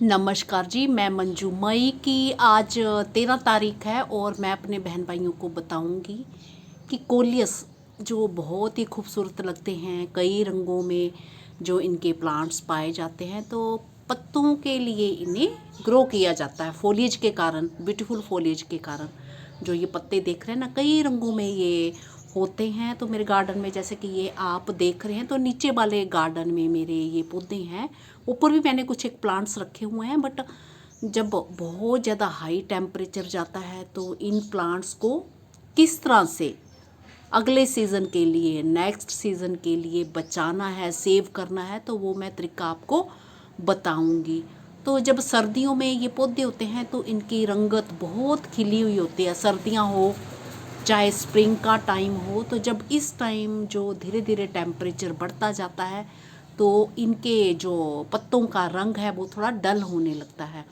नमस्कार जी, मैं मंजू। मई की आज 13 तारीख है और मैं अपने बहन भाइयों को बताऊंगी कि कोलियस जो बहुत ही खूबसूरत लगते हैं, कई रंगों में जो इनके प्लांट्स पाए जाते हैं, तो पत्तों के लिए इन्हें ग्रो किया जाता है फोलिएज के कारण, ब्यूटीफुल फोलिएज के कारण। जो ये पत्ते देख रहे हैं ना, कई रंगों में ये होते हैं। तो मेरे गार्डन में जैसे कि ये आप देख रहे हैं, तो नीचे वाले गार्डन में मेरे ये पौधे हैं। ऊपर भी मैंने कुछ एक प्लांट्स रखे हुए हैं, बट जब बहुत ज़्यादा हाई टेम्परेचर जाता है तो इन प्लांट्स को किस तरह से अगले सीज़न के लिए, नेक्स्ट सीज़न के लिए बचाना है, सेव करना है, तो वो मैं तरीका आपको बताऊंगी। तो जब सर्दियों में ये पौधे होते हैं तो इनकी रंगत बहुत खिली हुई होती है, सर्दियां हो चाहे स्प्रिंग का टाइम हो। तो जब इस टाइम जो धीरे धीरे टेम्परेचर बढ़ता जाता है तो इनके जो पत्तों का रंग है वो थोड़ा डल होने लगता है।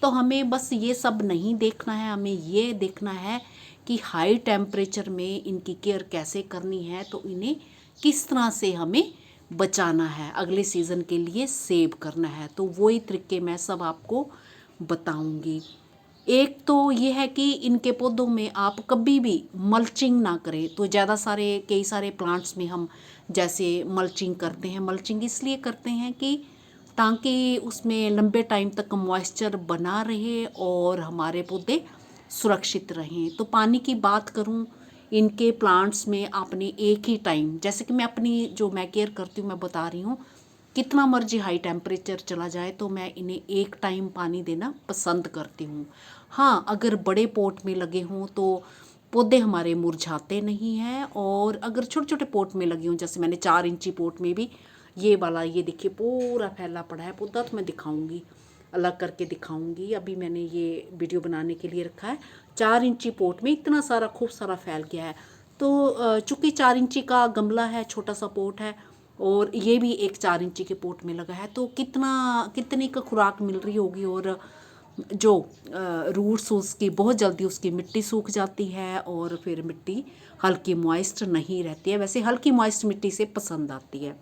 तो हमें बस ये सब नहीं देखना है, हमें ये देखना है कि हाई टेम्परेचर में इनकी केयर कैसे करनी है, तो इन्हें किस तरह से हमें बचाना है, अगले सीज़न के लिए सेव करना है। तो वही तरीके मैं सब आपको बताऊंगी। एक तो ये है कि इनके पौधों में आप कभी भी मल्चिंग ना करें। तो ज़्यादा सारे कई सारे प्लांट्स में हम जैसे मल्चिंग करते हैं, मल्चिंग इसलिए करते हैं कि ताकि उसमें लंबे टाइम तक मॉइस्चर बना रहे और हमारे पौधे सुरक्षित रहें। तो पानी की बात करूं, इनके प्लांट्स में आपने एक ही टाइम, जैसे कि मैं अपनी जो मैं केयर करती हूँ मैं बता रही हूँ, कितना मर्जी हाई टेम्परेचर चला जाए तो मैं इन्हें एक टाइम पानी देना पसंद करती हूँ। हाँ, अगर बड़े पॉट में लगे हों तो पौधे हमारे मुरझाते नहीं हैं, और अगर छोटे छोटे पॉट में लगे हों, जैसे मैंने 4 इंची पॉट में भी ये वाला, ये देखिए पूरा फैला पड़ा है पौधा, तो मैं दिखाऊंगी, अलग करके दिखाऊंगी। अभी मैंने ये वीडियो बनाने के लिए रखा है। 4 इंची पॉट में इतना सारा खूब सारा फैल गया है। तो चूँकि 4 इंची का गमला है, छोटा सा पॉट है, और ये भी एक 4 इंची के पोट में लगा है, तो कितनी का खुराक मिल रही होगी। और जो रूट्स उसकी बहुत जल्दी उसकी मिट्टी सूख जाती है और फिर मिट्टी हल्की मॉइस्ट नहीं रहती है। वैसे हल्की मॉइस्ट मिट्टी से पसंद आती है।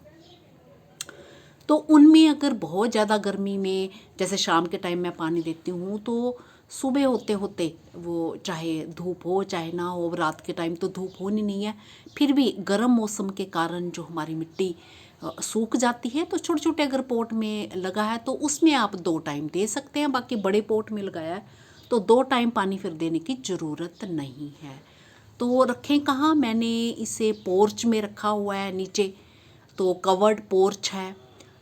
तो उनमें अगर बहुत ज़्यादा गर्मी में, जैसे शाम के टाइम मैं पानी देती हूँ, तो सुबह होते होते वो चाहे धूप हो चाहे ना हो, रात के टाइम तो धूप होनी नहीं है, फिर भी गर्म मौसम के कारण जो हमारी मिट्टी सूख जाती है। तो छोटे छोटे अगर पोट में लगा है तो उसमें आप 2 टाइम दे सकते हैं। बाकी बड़े पोट में लगाया है तो 2 टाइम पानी फिर देने की ज़रूरत नहीं है। तो रखें कहाँ, मैंने इसे पोर्च में रखा हुआ है नीचे, तो कवर्ड पोर्च है,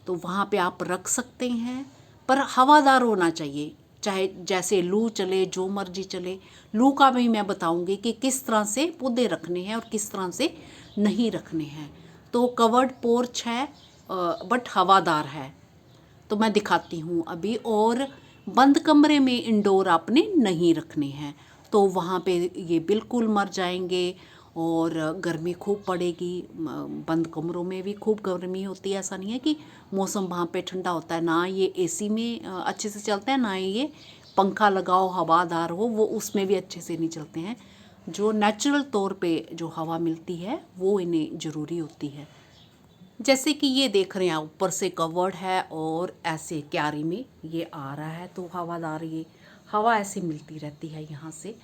तो वहाँ पे आप रख सकते हैं। पर हवादार होना चाहिए, चाहे जैसे लू चले, जो मर्जी चले। लू का भी मैं बताऊंगी कि किस तरह से पौधे रखने हैं और किस तरह से नहीं रखने हैं। तो कवर्ड पोर्च है बट हवादार है, तो मैं दिखाती हूँ अभी। और बंद कमरे में इंडोर आपने नहीं रखने हैं, तो वहाँ पे ये बिल्कुल मर जाएंगे और गर्मी खूब पड़ेगी। बंद कमरों में भी खूब गर्मी होती है, ऐसा नहीं है कि मौसम वहाँ पे ठंडा होता है। ना ये एसी में अच्छे से चलते हैं, ना ये पंखा लगाओ हवादार हो, वो उसमें भी अच्छे से नहीं चलते हैं। जो नेचुरल तौर पे जो हवा मिलती है वो इन्हें ज़रूरी होती है। जैसे कि ये देख रहे हैं, ऊपर से कवर्ड है और ऐसे क्यारी में ये आ रहा है, तो हवादार, ये हवा ऐसे मिलती रहती है, यहाँ से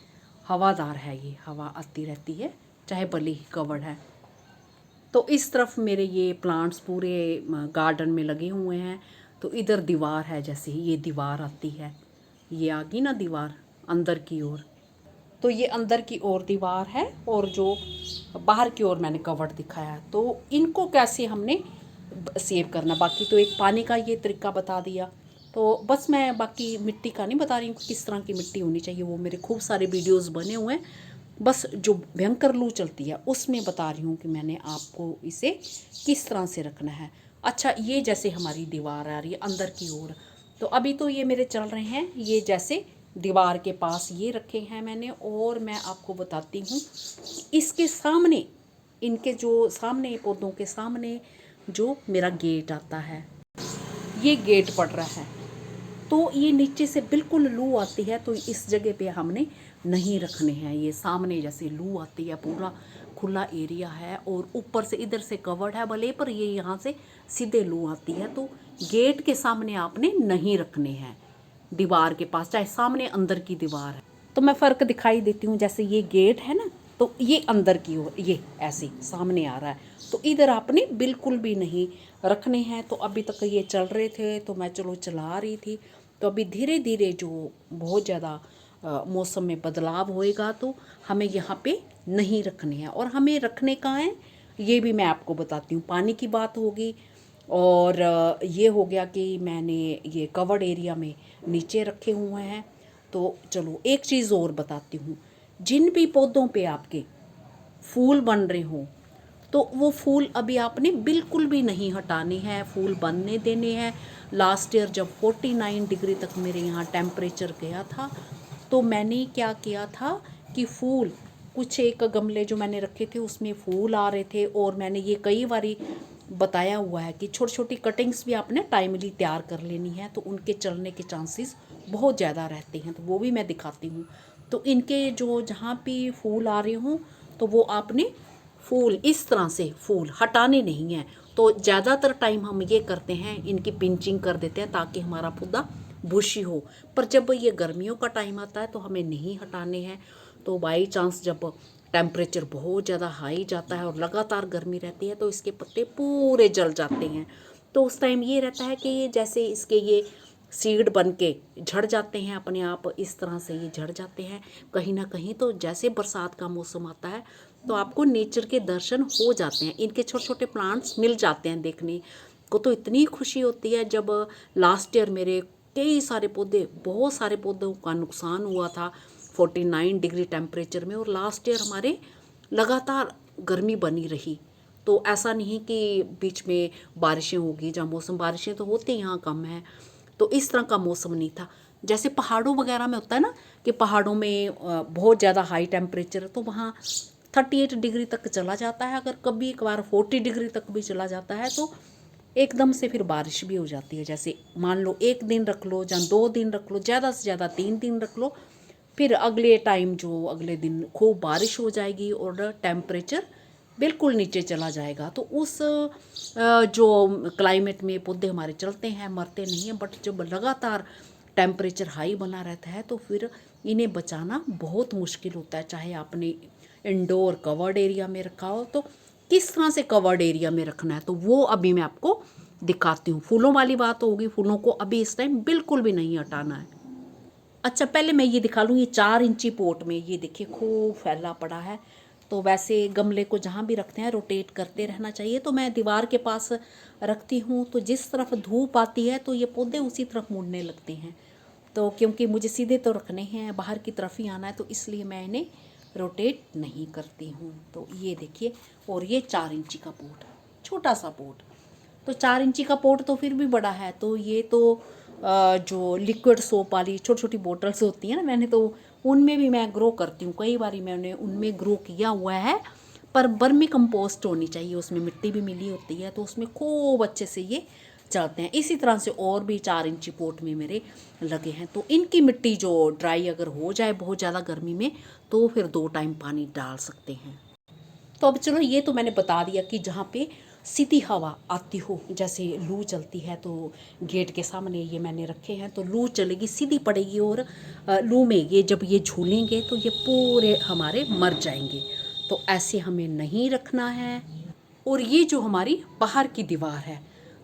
हवादार है, ये हवा आती रहती है चाहे भले ही कवर्ड है। तो इस तरफ मेरे ये प्लांट्स पूरे गार्डन में लगे हुए हैं। तो इधर दीवार है, जैसे ही ये दीवार आती है, ये आ गई ना दीवार अंदर की ओर, तो ये अंदर की ओर दीवार है, और जो बाहर की ओर मैंने कवर्ड दिखाया। तो इनको कैसे हमने सेव करना, बाकी तो एक पानी का ये तरीका बता दिया। तो बस मैं बाकी मिट्टी का नहीं बता रही हूँ कि किस तरह की मिट्टी होनी चाहिए, वो मेरे खूब सारे वीडियोस बने हुए हैं। बस जो भयंकर लू चलती है उसमें बता रही हूँ कि मैंने आपको इसे किस तरह से रखना है। अच्छा, ये जैसे हमारी दीवार आ रही है अंदर की ओर, तो अभी तो ये मेरे चल रहे हैं, ये जैसे दीवार के पास ये रखे हैं मैंने। और मैं आपको बताती हूँ, इसके सामने, इनके जो सामने पौधों के सामने जो मेरा गेट आता है, ये गेट पड़ रहा है, तो ये नीचे से बिल्कुल लू आती है, तो इस जगह पे हमने नहीं रखने हैं। ये सामने जैसे लू आती है, पूरा खुला एरिया है और ऊपर से इधर से कवर्ड है भले, पर ये यहाँ से सीधे लू आती है। तो गेट के सामने आपने नहीं रखने हैं, दीवार के पास, चाहे सामने अंदर की दीवार है। तो मैं फ़र्क दिखाई देती हूँ, जैसे ये गेट है ना, तो ये अंदर की ओर ये ऐसे सामने आ रहा है, तो इधर आपने बिल्कुल भी नहीं रखने हैं। तो अभी तक ये चल रहे थे, तो मैं चलो चला रही थी। तो अभी धीरे धीरे जो बहुत ज़्यादा मौसम में बदलाव होएगा, तो हमें यहाँ पे नहीं रखने हैं। और हमें रखने कहाँ हैं ये भी मैं आपको बताती हूँ। पानी की बात होगी, और ये हो गया कि मैंने ये कवर्ड एरिया में नीचे रखे हुए हैं। तो चलो एक चीज़ और बताती हूँ, जिन भी पौधों पे आपके फूल बन रहे हों, तो वो फूल अभी आपने बिल्कुल भी नहीं हटाने हैं, फूल बनने देने हैं। लास्ट ईयर जब 49 डिग्री तक मेरे यहाँ टेम्परेचर गया था, तो मैंने क्या किया था कि फूल, कुछ एक गमले जो मैंने रखे थे उसमें फूल आ रहे थे, और मैंने ये कई बारी बताया हुआ है कि छोटी छोटी कटिंग्स भी आपने टाइमली तैयार कर लेनी है, तो उनके चलने के चांसेस बहुत ज़्यादा रहते हैं। तो वो भी मैं दिखाती हूँ। तो इनके जो जहाँ भी फूल आ रहे हों, तो वो आपने फूल इस तरह से फूल हटाने नहीं हैं। तो ज़्यादातर टाइम हम ये करते हैं, इनकी पिंचिंग कर देते हैं ताकि हमारा पौधा बुशी हो। पर जब ये गर्मियों का टाइम आता है तो हमें नहीं हटाने हैं। तो बाई चांस जब टेम्परेचर बहुत ज़्यादा हाई जाता है और लगातार गर्मी रहती है, तो इसके पत्ते पूरे जल जाते हैं। तो उस टाइम ये रहता है कि ये जैसे इसके ये सीड बन के झड़ जाते हैं अपने आप, इस तरह से ये झड़ जाते हैं कहीं ना कहीं। तो जैसे बरसात का मौसम आता है, तो आपको नेचर के दर्शन हो जाते हैं, इनके छोटे छोटे प्लांट्स मिल जाते हैं देखने को। तो इतनी खुशी होती है जब लास्ट ईयर मेरे कई सारे पौधे, बहुत सारे पौधों का नुकसान हुआ था 49 डिग्री टेम्परेचर में, और लास्ट ईयर हमारे लगातार गर्मी बनी रही। तो ऐसा नहीं कि बीच में बारिशें होगी, जहाँ मौसम, बारिशें तो होती यहाँ कम है, तो इस तरह का मौसम नहीं था। जैसे पहाड़ों वगैरह में होता है ना कि पहाड़ों में बहुत ज़्यादा हाई टेम्परेचर है, तो वहाँ 38 डिग्री तक चला जाता है। अगर कभी एक बार 40 डिग्री तक भी चला जाता है, तो एकदम से फिर बारिश भी हो जाती है। जैसे मान लो एक दिन रख लो या 2 दिन रख लो, ज़्यादा से ज़्यादा 3 दिन रख लो, फिर अगले टाइम जो अगले दिन खूब बारिश हो जाएगी और टेम्परेचर बिल्कुल नीचे चला जाएगा। तो उस जो क्लाइमेट में पौधे हमारे चलते हैं, मरते नहीं हैं। बट जब लगातार टेम्परेचर हाई बना रहता है, तो फिर इन्हें बचाना बहुत मुश्किल होता है। चाहे आपने इंडोर कवर्ड एरिया में रखा हो, तो किस तरह से कवर्ड एरिया में रखना है, तो वो अभी मैं आपको दिखाती हूँ। फूलों वाली बात होगी, फूलों को अभी इस टाइम बिल्कुल भी नहीं हटाना है। अच्छा, पहले मैं ये दिखा लूँ, ये 4 इंची पोट में ये देखिए खूब फैला पड़ा है। तो वैसे गमले को जहाँ भी रखते हैं रोटेट करते रहना चाहिए। तो मैं दीवार के पास रखती हूँ, तो जिस तरफ धूप आती है तो ये पौधे उसी तरफ मुड़ने लगते हैं। तो क्योंकि मुझे सीधे तो रखने हैं, बाहर की तरफ ही आना है, तो इसलिए मैं इन्हें रोटेट नहीं करती हूँ। तो ये देखिए, और ये 4 इंची का पोट, छोटा सा पोट। तो 4 इंची का पोट तो फिर भी बड़ा है। तो ये तो जो लिक्विड सोप वाली छोटी छोटी बोटल्स होती हैं ना, मैंने तो उनमें भी मैं ग्रो करती हूँ। कई बार मैंने उनमें ग्रो किया हुआ है। पर वर्मी कंपोस्ट होनी चाहिए, उसमें मिट्टी भी मिली होती है, तो उसमें खूब अच्छे से ये चलते हैं। इसी तरह से और भी 4 इंची पोट में मेरे लगे हैं। तो इनकी मिट्टी जो ड्राई अगर हो जाए बहुत ज़्यादा गर्मी में, तो फिर 2 टाइम पानी डाल सकते हैं। तो अब चलो, ये तो मैंने बता दिया कि जहाँ पे सीधी हवा आती हो, जैसे लू चलती है, तो गेट के सामने ये मैंने रखे हैं, तो लू चलेगी, सीधी पड़ेगी, और लू में ये जब ये झूलेंगे तो ये पूरे हमारे मर जाएंगे। तो ऐसे हमें नहीं रखना है। और ये जो हमारी बाहर की दीवार है,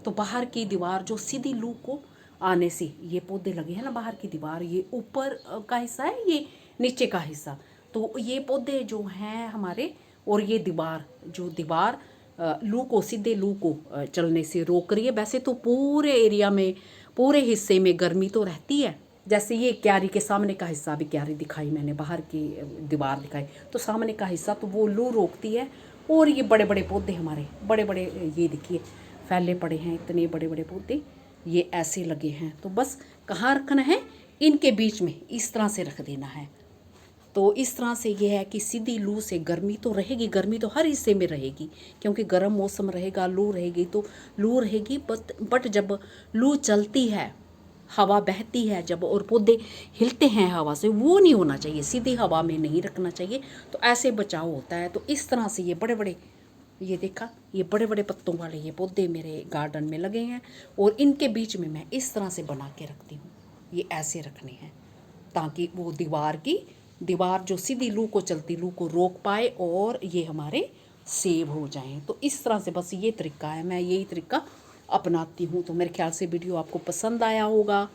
तो बाहर की दीवार जो सीधी लू को आने से ये पौधे लगे हैं ना, बाहर की दीवार, ये ऊपर का हिस्सा है, ये नीचे का हिस्सा। तो ये पौधे जो हैं हमारे, और ये दीवार, जो दीवार लू को, सीधे लू को चलने से रोक रही है। वैसे तो पूरे एरिया में, पूरे हिस्से में गर्मी तो रहती है। जैसे ये क्यारी के सामने का हिस्सा, भी क्यारी दिखाई मैंने, बाहर की दीवार दिखाई, तो सामने का हिस्सा तो वो लू रोकती है। और ये बड़े बड़े पौधे हमारे, बड़े बड़े, ये देखिए फैले पड़े हैं, इतने बड़े बड़े पौधे ये ऐसे लगे हैं। तो बस कहाँ रखना है, इनके बीच में इस तरह से रख देना है। तो इस तरह से ये है कि सीधी लू से गर्मी तो रहेगी, गर्मी तो हर हिस्से में रहेगी, क्योंकि गर्म मौसम रहेगा, लू रहेगी, तो लू रहेगी। बट जब लू चलती है, हवा बहती है जब, और पौधे हिलते हैं हवा से, वो नहीं होना चाहिए, सीधी हवा में नहीं रखना चाहिए। तो ऐसे बचाव होता है। तो इस तरह से ये बड़े बड़े ये देखा, ये बड़े बड़े पत्तों वाले ये पौधे मेरे गार्डन में लगे हैं और इनके बीच में मैं इस तरह से बना के रखती हूँ। ये ऐसे रखने हैं ताकि वो दीवार जो सीधी लू को चलती लू को रोक पाए और ये हमारे सेव हो जाएं। तो इस तरह से बस ये तरीका है, मैं यही तरीका अपनाती हूँ। तो मेरे ख्याल से वीडियो आपको पसंद आया होगा।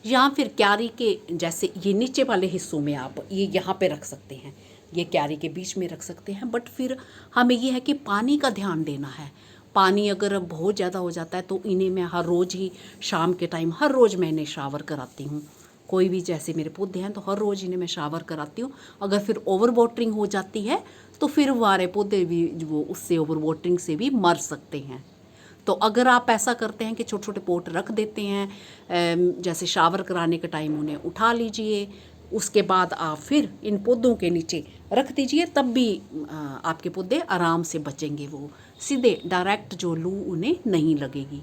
या फिर क्यारी के जैसे ये नीचे वाले हिस्सों में आप ये यहाँ पे रख सकते हैं, ये क्यारी के बीच में रख सकते हैं। बट फिर हमें ये है कि पानी का ध्यान देना है। पानी अगर बहुत ज़्यादा हो जाता है तो इन्हें मैं हर रोज़ ही शाम के टाइम हर रोज़ मैं इन्हें शावर कराती हूँ। कोई भी जैसे मेरे पौधे हैं तो हर रोज़ इन्हें मैं शावर कराती हूँ। अगर फिर ओवर वाटरिंग हो जाती है तो फिर हमारे पौधे भी वो उससे ओवर वाटरिंग से भी मर सकते हैं। तो अगर आप ऐसा करते हैं कि छोटे छोटे पोट रख देते हैं, जैसे शावर कराने के टाइम उन्हें उठा लीजिए, उसके बाद आप फिर इन पौधों के नीचे रख दीजिए, तब भी आपके पौधे आराम से बचेंगे। वो सीधे डायरेक्ट जो लू उन्हें नहीं लगेगी।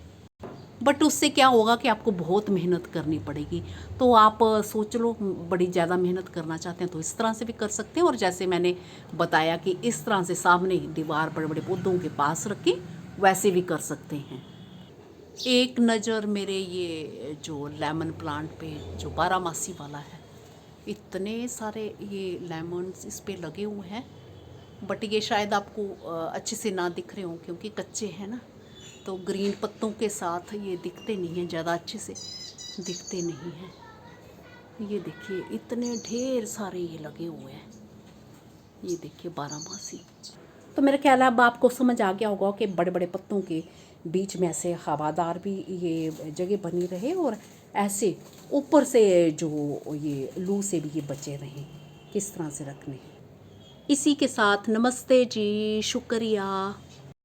बट उससे क्या होगा कि आपको बहुत मेहनत करनी पड़ेगी। तो आप सोच लो, बड़ी ज़्यादा मेहनत करना चाहते हैं तो इस तरह से भी कर सकते हैं, और जैसे मैंने बताया कि इस तरह से सामने दीवार बड़े बड़े पौधों के पास रख के वैसे भी कर सकते हैं। एक नज़र मेरे ये जो लेमन प्लांट पे जो बारहमासी वाला है, इतने सारे ये लेमन्स इस पे लगे हुए हैं। बट ये शायद आपको अच्छे से ना दिख रहे हों क्योंकि कच्चे हैं ना, तो ग्रीन पत्तों के साथ ये दिखते नहीं हैं, ज़्यादा अच्छे से दिखते नहीं हैं। ये देखिए इतने ढेर सारे ये लगे हुए हैं, ये देखिए बारहमासी। तो मेरा ख्याल है अब आपको समझ आ गया होगा कि बड़े बड़े पत्तों के बीच में ऐसे हवादार भी ये जगह बनी रहे और ऐसे ऊपर से जो ये लू से भी ये बचे रहें, किस तरह से रखने हैं। इसी के साथ नमस्ते जी, शुक्रिया।